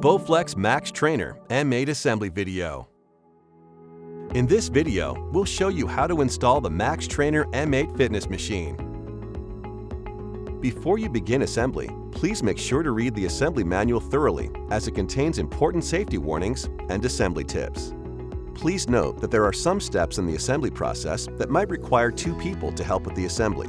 Bowflex MaxTrainer M8 assembly video. In this video, we'll show you how to install the MaxTrainer M8 fitness machine. Before you begin assembly, please make sure to read the assembly manual thoroughly, as it contains important safety warnings and assembly tips. Please note that there are some steps in the assembly process that might require two people to help with the assembly.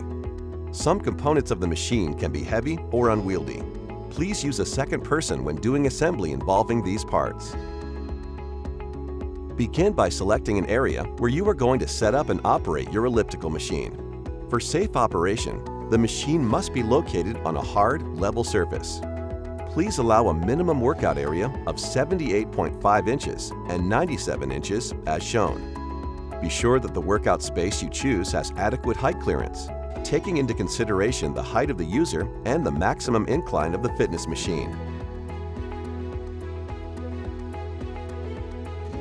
Some components of the machine can be heavy or unwieldy. Please use a second person when doing assembly involving these parts. Begin by selecting an area where you are going to set up and operate your elliptical machine. For safe operation, the machine must be located on a hard, level surface. Please allow a minimum workout area of 78.5 inches and 97 inches as shown. Be sure that the workout space you choose has adequate height clearance, taking into consideration the height of the user and the maximum incline of the fitness machine.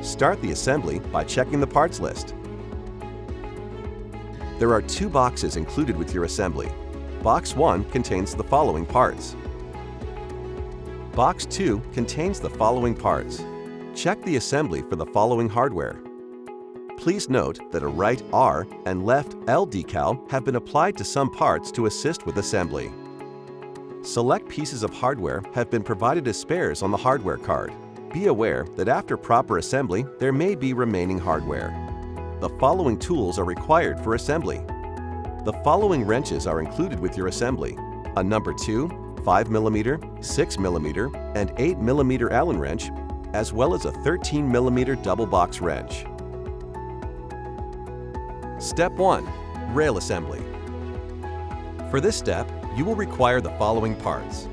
Start the assembly by checking the parts list. There are two boxes included with your assembly. Box 1 contains the following parts. Box 2 contains the following parts. Check the assembly for the following hardware. Please note that a right R and left L decal have been applied to some parts to assist with assembly. Select pieces of hardware have been provided as spares on the hardware card. Be aware that after proper assembly, there may be remaining hardware. The following tools are required for assembly. The following wrenches are included with your assembly: a number 2, 5mm, 6mm, and 8mm Allen wrench, as well as a 13mm double box wrench. Step 1. Rail assembly. For this step, you will require the following parts.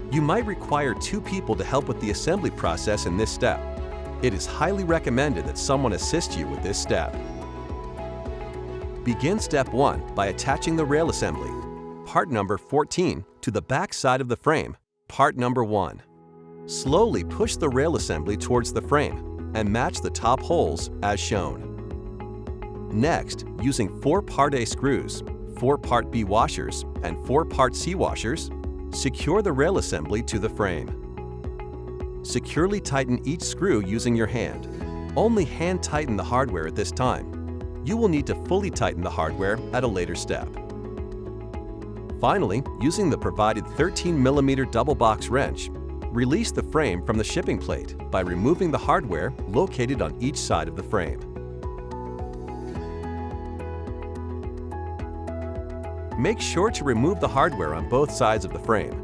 You might require two people to help with the assembly process in this step. It is highly recommended that someone assist you with this step. Begin step 1 by attaching the rail assembly, part number 14, to the back side of the frame, part number 1. Slowly push the rail assembly towards the frame and match the top holes as shown. Next, using 4 Part A screws, 4 Part B washers, and 4 Part C washers, secure the rail assembly to the frame. Securely tighten each screw using your hand. Only hand tighten the hardware at this time. You will need to fully tighten the hardware at a later step. Finally, using the provided 13mm double box wrench, release the frame from the shipping plate by removing the hardware located on each side of the frame. Make sure to remove the hardware on both sides of the frame.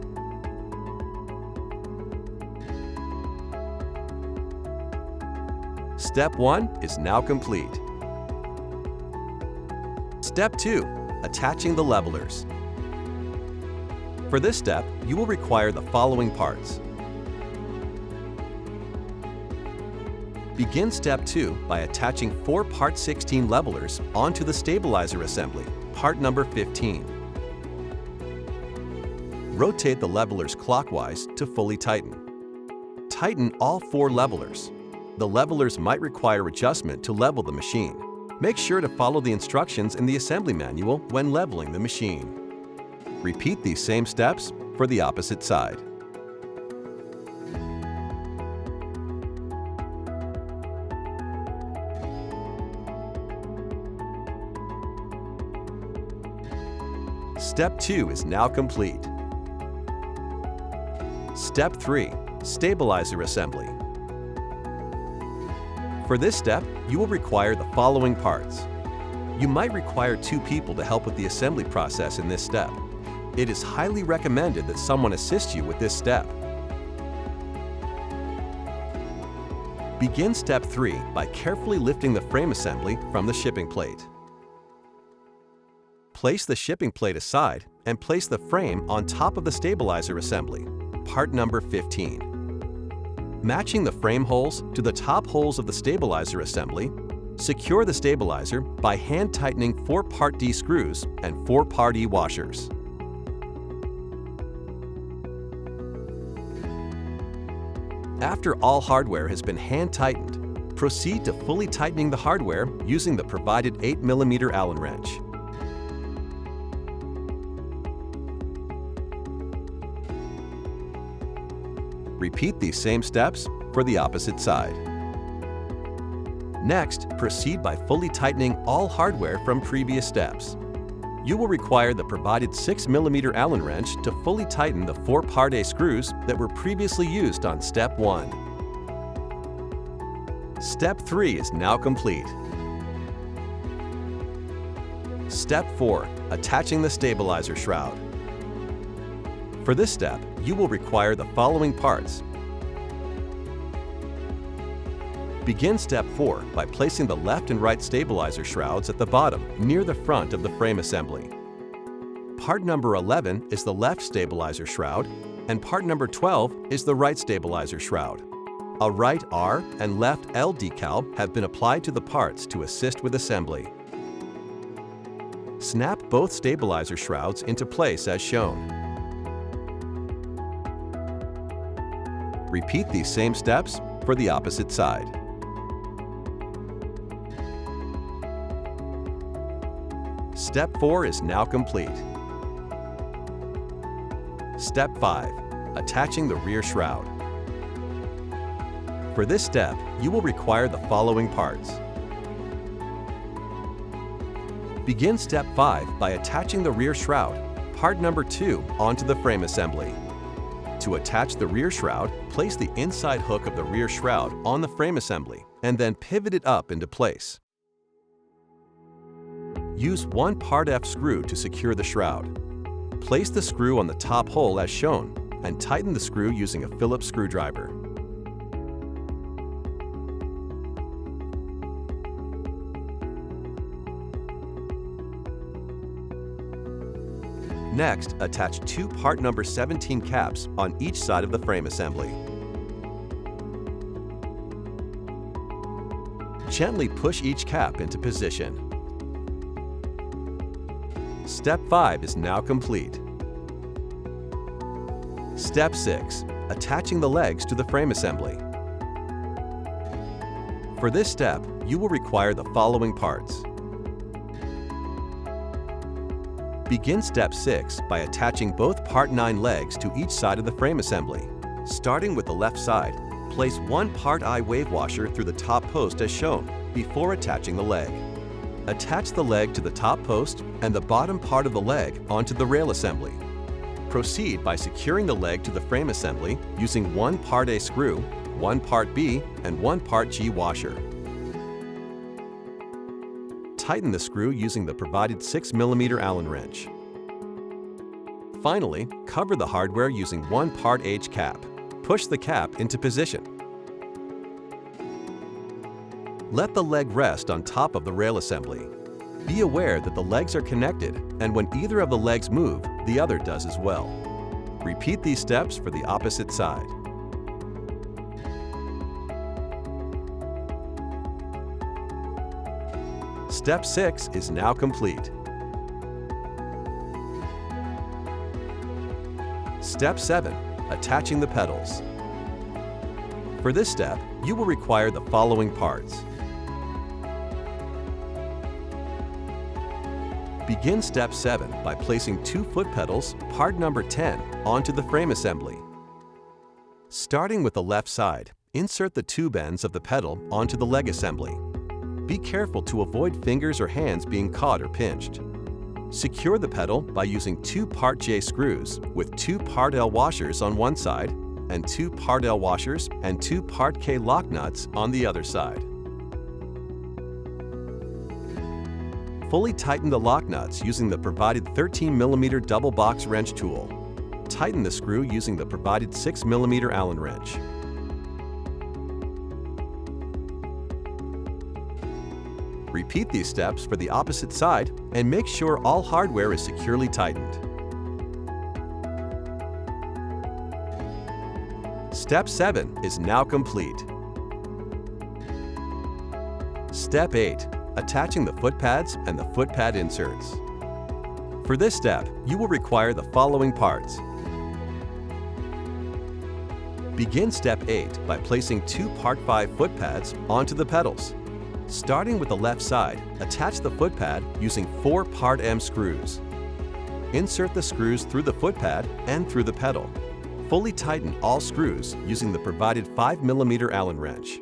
Step 1 is now complete. Step 2. Attaching the levelers. For this step, you will require the following parts. Begin step 2 by attaching 4 Part 16 levelers onto the stabilizer assembly, part number 15. Rotate the levelers clockwise to fully tighten. Tighten all 4 levelers. The levelers might require adjustment to level the machine. Make sure to follow the instructions in the assembly manual when leveling the machine. Repeat these same steps for the opposite side. Step 2 is now complete. Step 3. Stabilizer assembly. For this step, you will require the following parts. You might require two people to help with the assembly process in this step. It is highly recommended that someone assist you with this step. Begin step 3 by carefully lifting the frame assembly from the shipping plate. Place the shipping plate aside and place the frame on top of the stabilizer assembly, part number 15. Matching the frame holes to the top holes of the stabilizer assembly, secure the stabilizer by hand tightening 4 Part D screws and 4 Part E washers. After all hardware has been hand tightened, proceed to fully tightening the hardware using the provided 8mm Allen wrench. Repeat these same steps for the opposite side. Next, proceed by fully tightening all hardware from previous steps. You will require the provided 6mm Allen wrench to fully tighten the 4 Part A screws that were previously used on Step 1. Step 3 is now complete. Step 4. Attaching the stabilizer shroud. For this step, you will require the following parts. Begin Step 4 by placing the left and right stabilizer shrouds at the bottom near the front of the frame assembly. Part number 11 is the left stabilizer shroud, and part number 12 is the right stabilizer shroud. A right R and left L decal have been applied to the parts to assist with assembly. Snap both stabilizer shrouds into place as shown. Repeat these same steps for the opposite side. Step 4 is now complete. Step 5. Attaching the rear shroud. For this step, you will require the following parts. Begin Step 5 by attaching the rear shroud, part number 2, onto the frame assembly. To attach the rear shroud, place the inside hook of the rear shroud on the frame assembly and then pivot it up into place. Use 1 Part F screw to secure the shroud. Place the screw on the top hole as shown and tighten the screw using a Phillips screwdriver. Next, attach 2 part number 17 caps on each side of the frame assembly. Gently push each cap into position. Step 5 is now complete. Step 6. Attaching the legs to the frame assembly. For this step, you will require the following parts. Begin Step 6 by attaching both Part 9 legs to each side of the frame assembly. Starting with the left side, place 1 Part I wave washer through the top post as shown before attaching the leg. Attach the leg to the top post and the bottom part of the leg onto the rail assembly. Proceed by securing the leg to the frame assembly using 1 Part A screw, 1 Part B, and 1 Part G washer. Tighten the screw using the provided 6mm Allen wrench. Finally, cover the hardware using 1 Part H cap. Push the cap into position. Let the leg rest on top of the rail assembly. Be aware that the legs are connected, and when either of the legs move, the other does as well. Repeat these steps for the opposite side. Step 6 is now complete. Step 7. Attaching the pedals. For this step, you will require the following parts. Begin Step 7 by placing 2 foot pedals, part number 10, onto the frame assembly. Starting with the left side, insert the tube ends of the pedal onto the leg assembly. Be careful to avoid fingers or hands being caught or pinched. Secure the pedal by using 2 Part J screws with 2 Part L washers on one side and 2 Part L washers and 2 Part K lock nuts on the other side. Fully tighten the lock nuts using the provided 13mm double box wrench tool. Tighten the screw using the provided 6mm Allen wrench. Repeat these steps for the opposite side and make sure all hardware is securely tightened. Step 7 is now complete. Step 8. Attaching the foot pads and the foot pad inserts. For this step, you will require the following parts. Begin Step 8 by placing 2 Part 5 foot pads onto the pedals. Starting with the left side, attach the foot pad using 4 Part M screws. Insert the screws through the foot pad and through the pedal. Fully tighten all screws using the provided 5mm Allen wrench.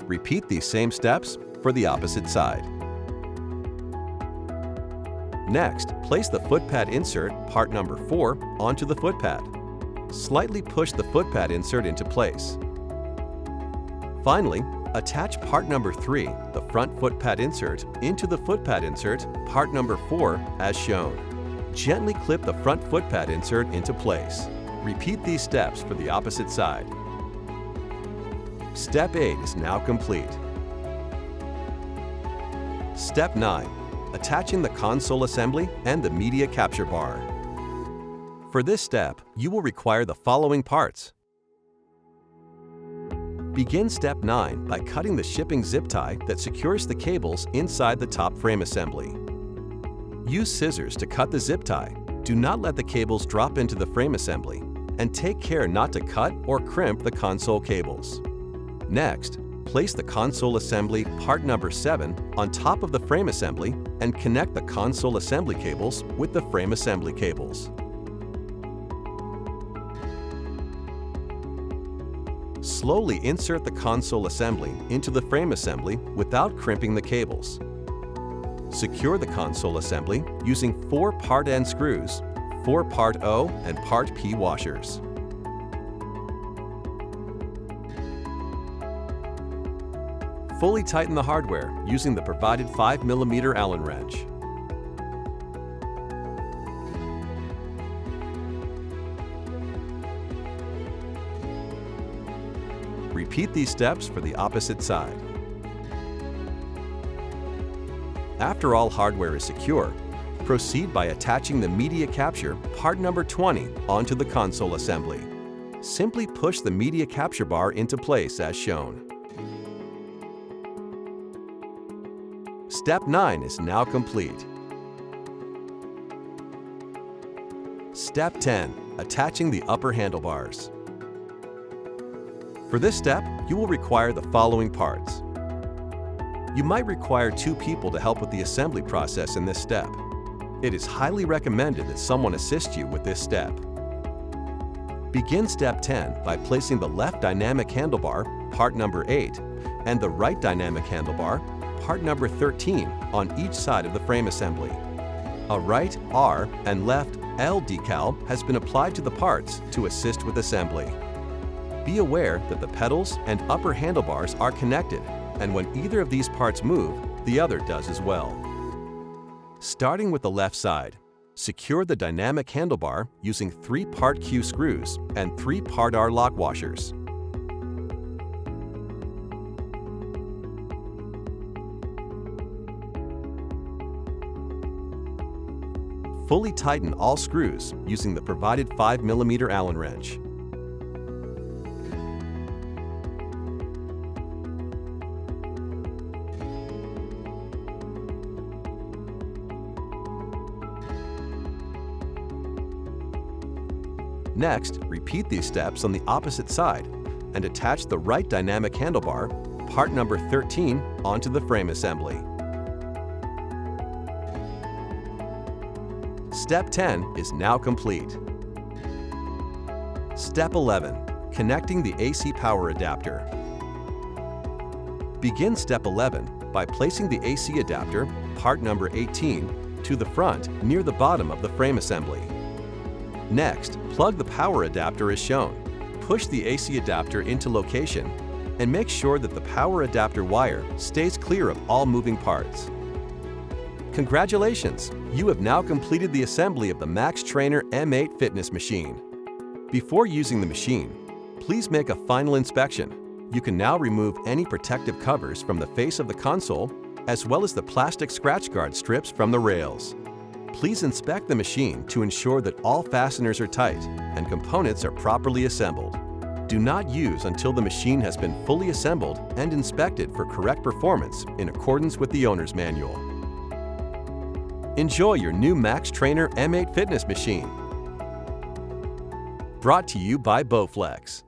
Repeat these same steps for the opposite side. Next, place the foot pad insert, part number 4, onto the foot pad. Slightly push the foot pad insert into place. Finally, attach part number 3, the front foot pad insert, into the foot pad insert, part number 4, as shown. Gently clip the front foot pad insert into place. Repeat these steps for the opposite side. Step 8 is now complete. Step 9. Attaching the console assembly and the media capture bar. For this step, you will require the following parts. Begin Step 9 by cutting the shipping zip tie that secures the cables inside the top frame assembly. Use scissors to cut the zip tie. Do not let the cables drop into the frame assembly, and take care not to cut or crimp the console cables. Next, place the console assembly, part number 7, on top of the frame assembly and connect the console assembly cables with the frame assembly cables. Slowly insert the console assembly into the frame assembly without crimping the cables. Secure the console assembly using 4 part N screws, 4 part O and part P washers. Fully tighten the hardware using the provided 5mm Allen wrench. Repeat these steps for the opposite side. After all hardware is secure, proceed by attaching the media capture, part number 20, onto the console assembly. Simply push the media capture bar into place as shown. Step 9 is now complete. Step 10. Attaching the upper handlebars. For this step, you will require the following parts. You might require 2 people to help with the assembly process in this step. It is highly recommended that someone assist you with this step. Begin Step 10 by placing the left dynamic handlebar, part number 8, and the right dynamic handlebar, part number 13, on each side of the frame assembly. A right R and left L decal has been applied to the parts to assist with assembly. Be aware that the pedals and upper handlebars are connected, and when either of these parts move, the other does as well. Starting with the left side, secure the dynamic handlebar using 3 part Q screws and 3 part R lock washers. Fully tighten all screws using the provided 5mm Allen wrench. Next, repeat these steps on the opposite side and attach the right dynamic handlebar, part number 13, onto the frame assembly. Step 10 is now complete. Step 11. Connecting the AC power adapter. Begin Step 11 by placing the AC adapter, part number 18, to the front near the bottom of the frame assembly. Next, plug the power adapter as shown. Push the AC adapter into location and make sure that the power adapter wire stays clear of all moving parts. Congratulations! You have now completed the assembly of the MaxTrainer M8 fitness machine. Before using the machine, please make a final inspection. You can now remove any protective covers from the face of the console, as well as the plastic scratch guard strips from the rails. Please inspect the machine to ensure that all fasteners are tight and components are properly assembled. Do not use until the machine has been fully assembled and inspected for correct performance in accordance with the owner's manual. Enjoy your new MaxTrainer M8 fitness machine. Brought to you by Bowflex.